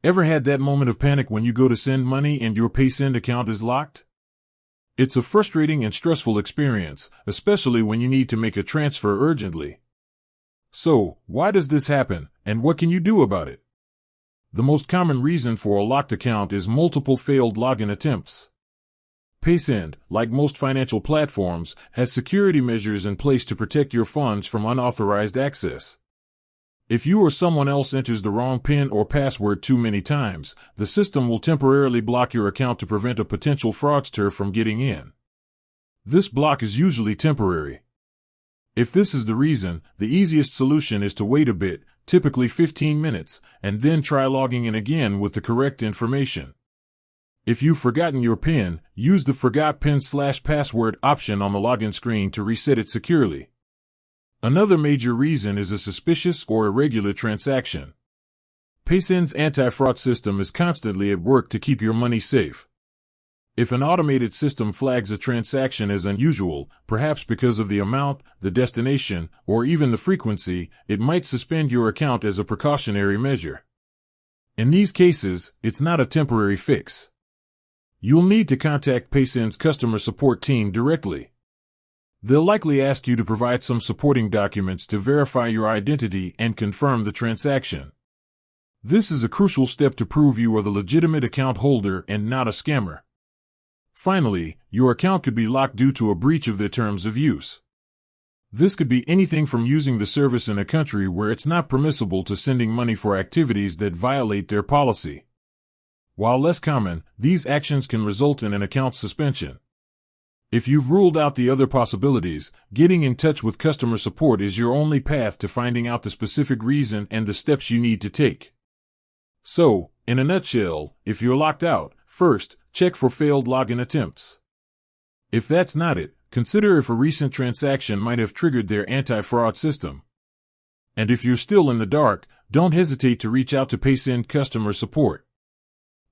Ever had that moment of panic when you go to send money and your Paysend account is locked? It's a frustrating and stressful experience, especially when you need to make a transfer urgently. So, why does this happen, and what can you do about it? The most common reason for a locked account is multiple failed login attempts. Paysend, like most financial platforms, has security measures in place to protect your funds from unauthorized access. If you or someone else enters the wrong PIN or password too many times, the system will temporarily block your account to prevent a potential fraudster from getting in. This block is usually temporary. If this is the reason, the easiest solution is to wait a bit, typically 15 minutes, and then try logging in again with the correct information. If you've forgotten your PIN, use the Forgot PIN/password option on the login screen to reset it securely. Another major reason is a suspicious or irregular transaction. Paysend's anti-fraud system is constantly at work to keep your money safe. If an automated system flags a transaction as unusual, perhaps because of the amount, the destination, or even the frequency, it might suspend your account as a precautionary measure. In these cases, it's not a temporary fix. You'll need to contact Paysend's customer support team directly. They'll likely ask you to provide some supporting documents to verify your identity and confirm the transaction. This is a crucial step to prove you are the legitimate account holder and not a scammer. Finally, your account could be locked due to a breach of their terms of use. This could be anything from using the service in a country where it's not permissible to sending money for activities that violate their policy. While less common, these actions can result in an account suspension. If you've ruled out the other possibilities, getting in touch with customer support is your only path to finding out the specific reason and the steps you need to take. So, in a nutshell, if you're locked out, first, check for failed login attempts. If that's not it, consider if a recent transaction might have triggered their anti-fraud system. And if you're still in the dark, don't hesitate to reach out to Paysend customer support.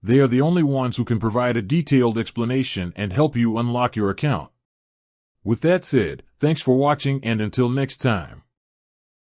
They are the only ones who can provide a detailed explanation and help you unlock your account. With that said, thanks for watching and until next time.